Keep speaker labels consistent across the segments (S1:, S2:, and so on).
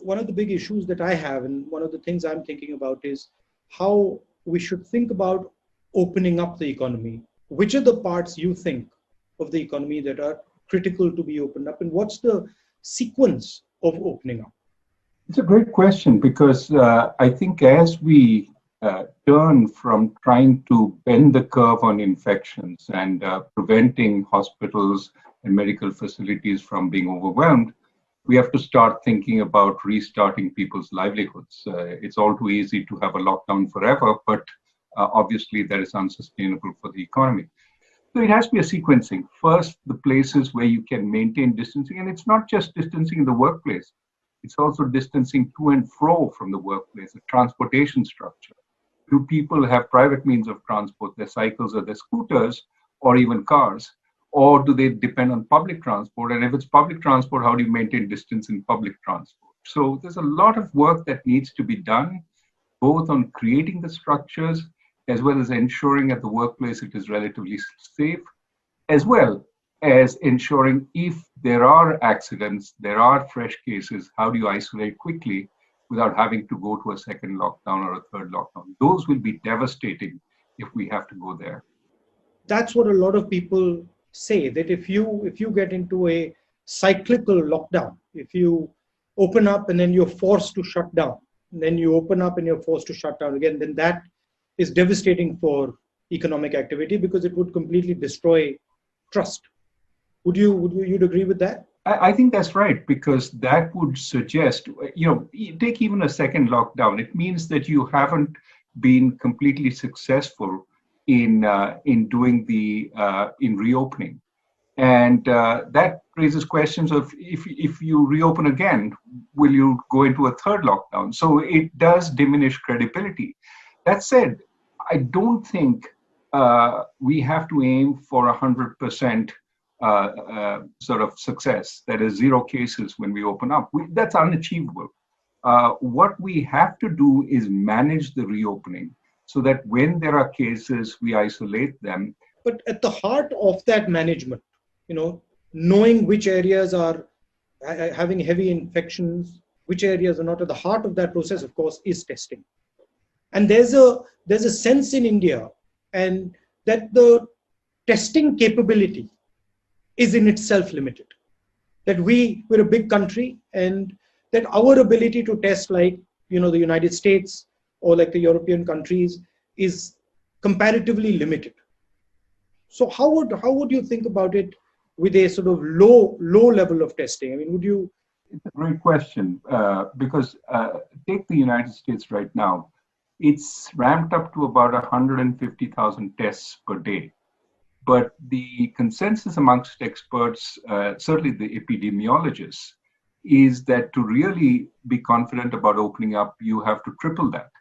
S1: one of the big issues that I have, and one of the things I'm thinking about is how we should think about opening up the economy. Which are the parts you think of the economy that are critical to be opened up, and what's the sequence of opening up?
S2: It's a great question because I think as we turn from trying to bend the curve on infections and preventing hospitals and medical facilities from being overwhelmed, we have to start thinking about restarting people's livelihoods. It's all too easy to have a lockdown forever, but obviously that is unsustainable for the economy. So it has to be a sequencing. First, the places where you can maintain distancing, and it's not just distancing in the workplace. It's also distancing to and fro from the workplace, the transportation structure. Do people have private means of transport, their cycles or their scooters, or even cars? Or do they depend on public transport? And if it's public transport, how do you maintain distance in public transport? So there's a lot of work that needs to be done, both on creating the structures, as well as ensuring at the workplace it is relatively safe, as well as ensuring if there are accidents, there are fresh cases, how do you isolate quickly without having to go to a second lockdown or a third lockdown? Those will be devastating if we have to go there.
S1: That's what a lot of people say, that if you get into a cyclical lockdown, if you open up and then you're forced to shut down, and then you open up and you're forced to shut down again, then that is devastating for economic activity because it would completely destroy trust. Would you'd agree with that?
S2: I think that's right, because that would suggest, take even a second lockdown. It means that you haven't been completely successful in doing in reopening, and that raises questions of if you reopen again, will you go into a third lockdown? So it does diminish credibility. That said, I don't think we have to aim for 100% sort of success. That is 0 cases when we open up. That's unachievable. What we have to do is manage the reopening so that when there are cases, we isolate them.
S1: But at the heart of that management, knowing which areas are having heavy infections, which areas are not, at the heart of that process, of course, is testing. And there's a sense in India, and that the testing capability is in itself limited. That we're a big country, and that our ability to test, like the United States or like the European countries, is comparatively limited. So how would you think about it with a sort of low level of testing? I mean, would you?
S2: It's a great question because take the United States right now. It's ramped up to about 150,000 tests per day. But the consensus amongst experts, certainly the epidemiologists, is that to really be confident about opening up, you have to triple that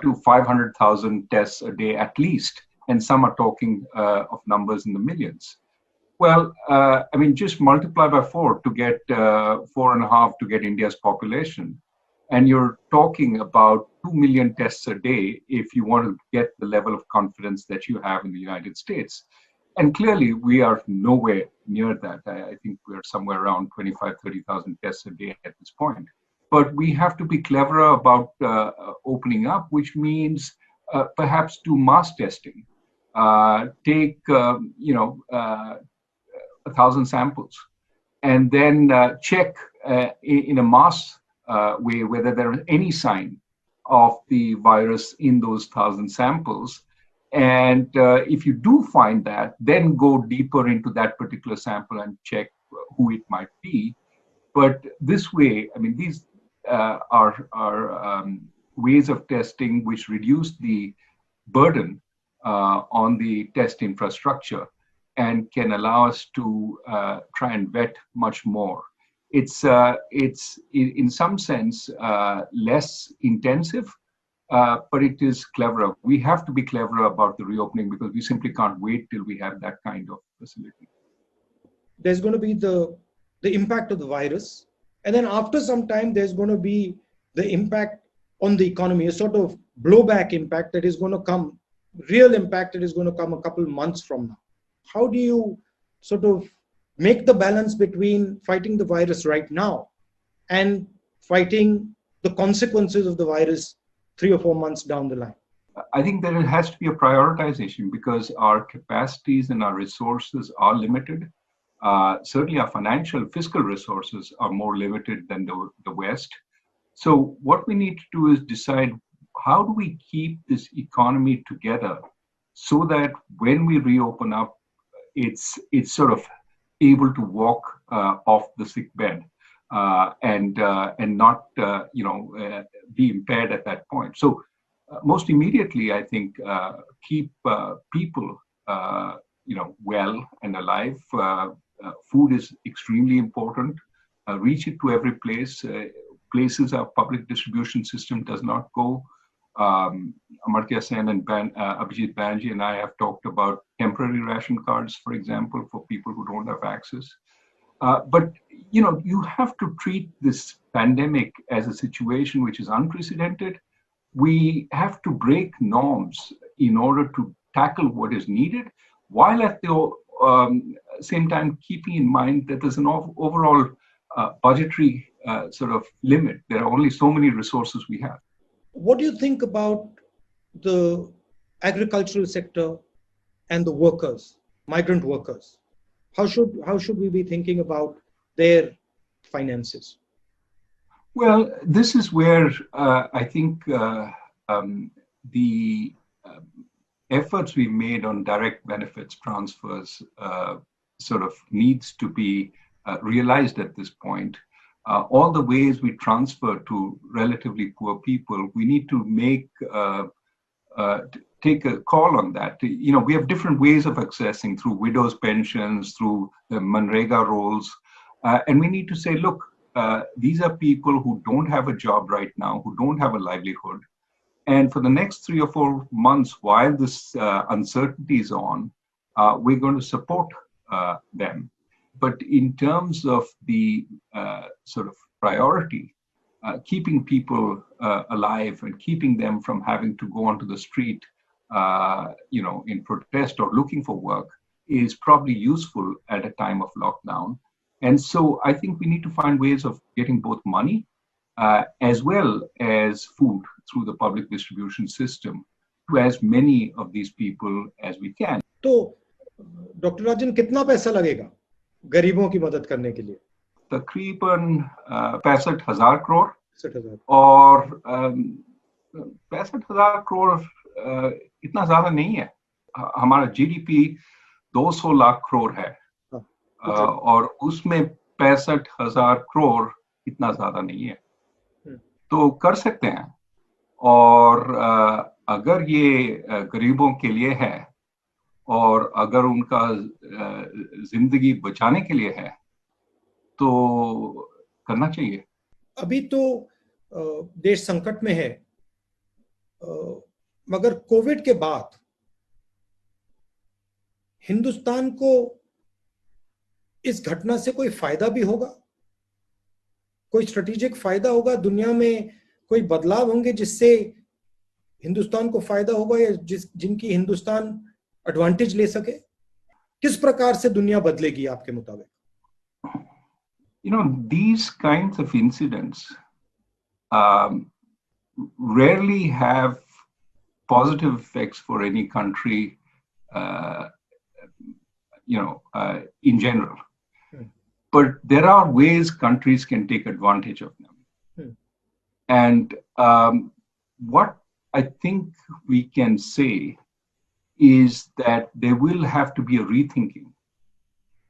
S2: to 500,000 tests a day at least. And some are talking of numbers in the millions. Well, just multiply by 4 to get 4.5 to get India's population. And you're talking about 2 million tests a day if you want to get the level of confidence that you have in the United States. And clearly, we are nowhere near that. I think we're somewhere around 30,000 tests a day at this point. But we have to be cleverer about opening up, which means perhaps do mass testing. Take 1,000 samples, and then check in a mass way whether there is any sign of the virus in those 1,000 samples. And if you do find that, then go deeper into that particular sample and check who it might be. But this way, these are ways of testing which reduce the burden on the test infrastructure and can allow us to try and vet much more. It's in some sense less intensive, but it is cleverer. We have to be cleverer about the reopening because we simply can't wait till we have that kind of facility.
S1: There's going to be the impact of the virus, and then after some time, there's going to be the impact on the economy, a sort of blowback impact that is going to come, real impact that is going to come a couple months from now. How do you sort of make the balance between fighting the virus right now and fighting the consequences of the virus 3 or 4 months down the line?
S2: I think there has to be a prioritization because our capacities and our resources are limited. Certainly, our financial, fiscal resources are more limited than the West. So, what we need to do is decide how do we keep this economy together so that when we reopen up, it's sort of able to walk off the sick bed and not be impaired at that point. So. Most immediately, I think keep people, well and alive. Food is extremely important. Reach it to every place. Places our public distribution system does not go. Amartya Sen and Abhijit Banerjee and I have talked about temporary ration cards, for example, for people who don't have access. But you have to treat this pandemic as a situation which is unprecedented. We have to break norms in order to tackle what is needed, while at the same time keeping in mind that there's an overall budgetary sort of limit. There are only so many resources we have.
S1: What do you think about the agricultural sector and the workers, migrant workers? How should we be thinking about their finances?
S2: Well, this is where I think the efforts we made on direct benefits transfers sort of needs to be realized at this point. All the ways we transfer to relatively poor people, we need to take a call on that. We have different ways of accessing through widows' pensions, through the Manrega rolls, and we need to say, look, these are people who don't have a job right now, who don't have a livelihood. And for the next 3 or 4 months, while this uncertainty is on, we're going to support them. But in terms of the sort of priority, keeping people alive and keeping them from having to go onto the street, in protest or looking for work is probably useful at a time of lockdown. And so I think we need to find ways of getting both money as well as food through the public distribution system to as many of these people as we can.
S1: तो doctor राजन कितना पैसा लगेगा गरीबों की मदद करने के लिए?
S2: तकरीबन 65,000 करोड़
S1: 65,000
S2: और 65,000 करोड़ इतना ज्यादा नहीं है. हमारा जीडीपी 200 लाख करोड़ है. और उसमें 65,000 करोड़ इतना ज्यादा नहीं है, तो कर सकते हैं. और अगर ये गरीबों के लिए है और अगर उनका जिंदगी बचाने के लिए है तो करना चाहिए.
S1: अभी तो देश संकट में है, मगर कोविड के बाद हिंदुस्तान को इस घटना से कोई फायदा भी होगा, कोई स्ट्रेटेजिक फायदा होगा, दुनिया में कोई बदलाव होंगे जिससे हिंदुस्तान को फायदा होगा या जिनकी हिंदुस्तान एडवांटेज ले सके? किस प्रकार से दुनिया बदलेगी आपके मुताबिक?
S2: These kinds of incidents rarely have positive effects for any country, in general. But there are ways countries can take advantage of them. And what I think we can say is that there will have to be a rethinking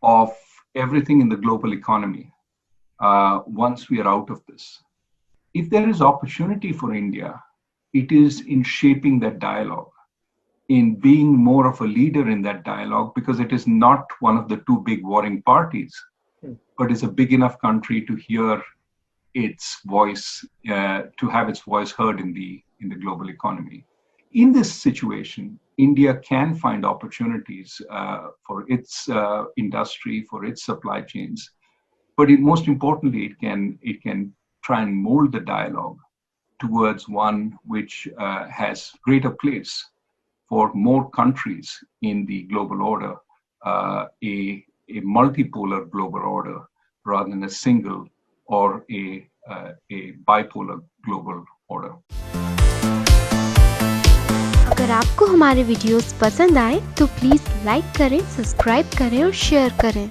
S2: of everything in the global economy once we are out of this. If there is opportunity for India, it is in shaping that dialogue, in being more of a leader in that dialogue, because it is not one of the two big warring parties, but is a big enough country to hear its voice, to have its voice heard in the global economy. In this situation, India can find opportunities for its industry, for its supply chains, but most importantly, it can try and mold the dialogue towards one which has greater place for more countries in the global order, a multipolar global order rather than a single or a bipolar global order.
S3: अगर आपको हमारे videos पसंद आए तो please like करें, subscribe करें और share करें।